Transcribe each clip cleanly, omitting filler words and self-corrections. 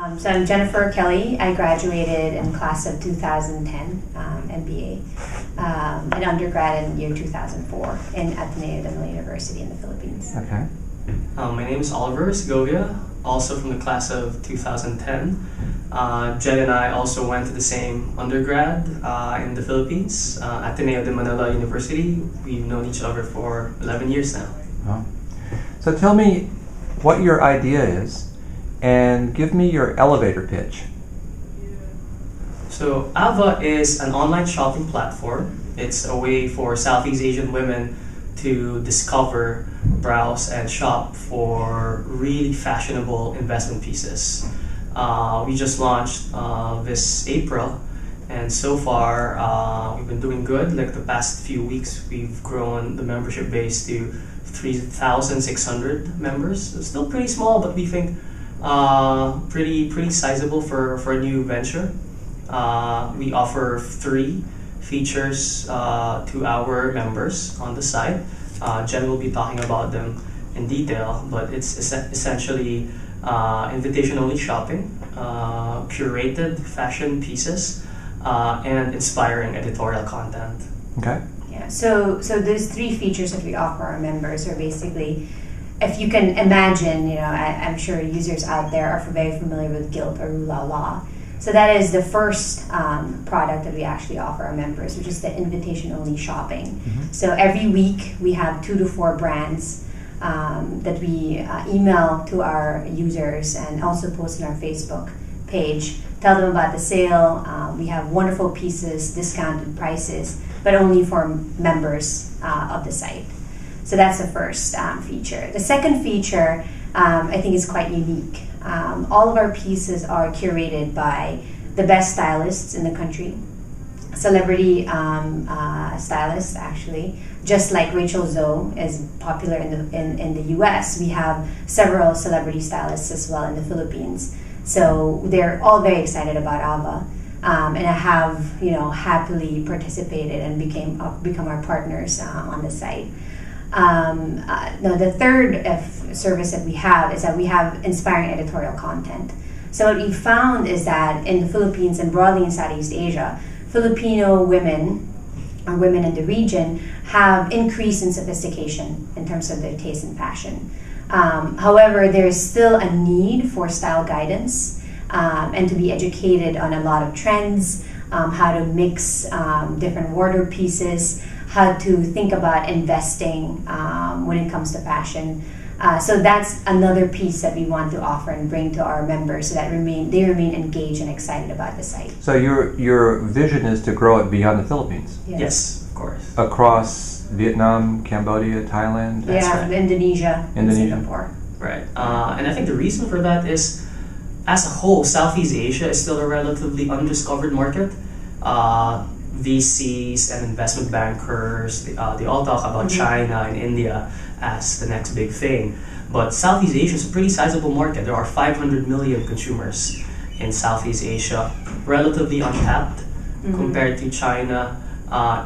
So I'm Jennifer Kelly. I graduated in class of 2010, MBA, and undergrad in year 2004 in Ateneo de Manila University in the Philippines. Okay. My name is Oliver Segovia, also from the class of 2010. Jen and I also went to the same undergrad in the Philippines, Ateneo de Manila University. We've known each other for 11 years now. Oh. So tell me what your idea is and give me your elevator pitch. So AVA is an online shopping platform. It's a way for Southeast Asian women to discover, browse, and shop for really fashionable investment pieces. We just launched this April, and so far we've been doing good. Like the past few weeks, we've grown the membership base to 3,600 members. It's still pretty small, but we think pretty sizable for a new venture. We offer 3 features to our members on the site. Jen will be talking about them in detail, but it's essentially invitation-only shopping, curated fashion pieces, and inspiring editorial content. Okay. Yeah. So those 3 features that we offer our members are basically, if you can imagine, I'm sure users out there are very familiar with Guilt or Ooh La La. So that is the first product that we actually offer our members, which is the invitation-only shopping. Mm-hmm. So every week we have 2 to 4 brands that we email to our users and also post on our Facebook page. Tell them about the sale. We have wonderful pieces, discounted prices, but only for members of the site. So that's the first feature. The second feature I think is quite unique. All of our pieces are curated by the best stylists in the country, celebrity stylists actually. Just like Rachel Zoe is popular in the US, we have several celebrity stylists as well in the Philippines. So they're all very excited about AVA, and I have happily participated and become our partners on the site. Now the third service that we have is that we have inspiring editorial content. So what we found is that in the Philippines and broadly in Southeast Asia, Filipino women or women in the region have increased in sophistication in terms of their taste in fashion. However, there is still a need for style guidance and to be educated on a lot of trends, how to mix different wardrobe pieces, how to think about investing when it comes to fashion. So that's another piece that we want to offer and bring to our members so that they remain engaged and excited about the site. So your vision is to grow it beyond the Philippines? Yes, of course. Across Vietnam, Cambodia, Thailand? That's right. Indonesia, and Singapore. Right. And I think the reason for that is, as a whole, Southeast Asia is still a relatively undiscovered market. VCs and investment bankers, they all talk about China and India as the next big thing. But Southeast Asia is a pretty sizable market. There are 500 million consumers in Southeast Asia, relatively untapped compared to China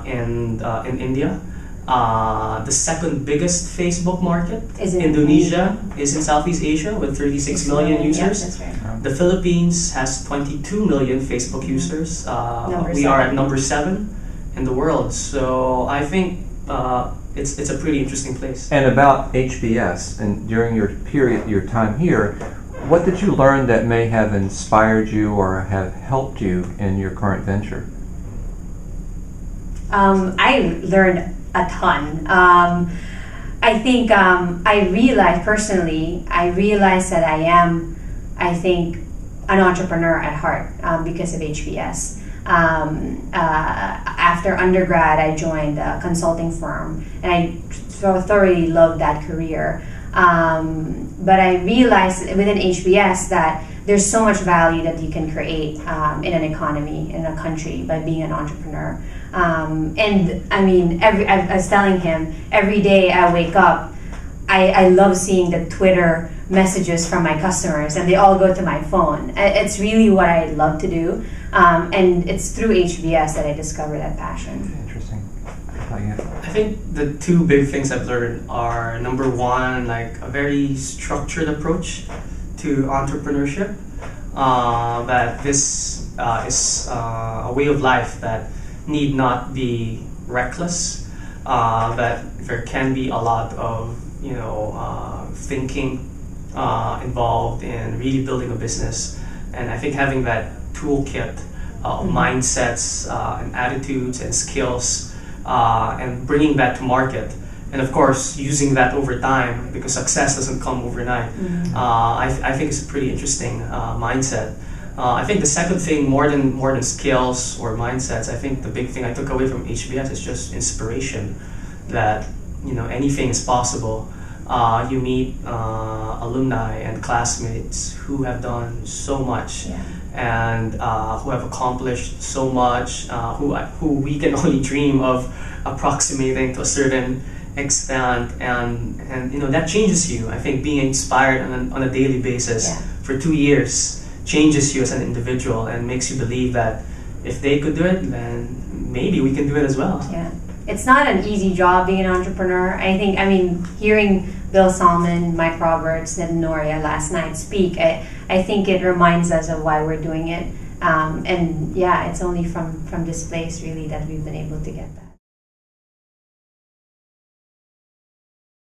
and in India. The second biggest Facebook market, Indonesia, is in Southeast Asia with 36 million users. Yeah, that's right. The Philippines has 22 million Facebook users. We are at number 7 in the world. So I think it's a pretty interesting place. And about HBS, and during your time here, what did you learn that may have inspired you or have helped you in your current venture? I learned a ton. I think I realized that I am, I think, an entrepreneur at heart because of HBS. After undergrad, I joined a consulting firm, and I thoroughly loved that career. But I realized within HBS that there's so much value that you can create in an economy, in a country, by being an entrepreneur. And I mean, I was telling him, every day I wake up, I love seeing the Twitter messages from my customers, and they all go to my phone. It's really what I love to do, and it's through HBS that I discovered that passion. Interesting. I think the 2 big things I've learned are, number 1, like a very structured approach to entrepreneurship. that this is a way of life that need not be reckless, that there can be a lot of thinking involved in really building a business. And I think having that toolkit of mindsets and attitudes and skills and bringing that to market, and of course using that over time, because success doesn't come overnight. I think it's a pretty interesting mindset. I think the second thing, more than skills or mindsets, I think the big thing I took away from HBS is just inspiration. That anything is possible. You meet alumni and classmates who have done so much, and who have accomplished so much, who we can only dream of approximating to a certain extent, and that changes you. I think being inspired on a daily basis for 2 years changes you as an individual and makes you believe that if they could do it, then maybe we can do it as well. Yeah. It's not an easy job being an entrepreneur. I mean, hearing Bill Salmon, Mike Roberts, and Noria last night speak, I think it reminds us of why we're doing it. And yeah, it's only from this place really that we've been able to get that.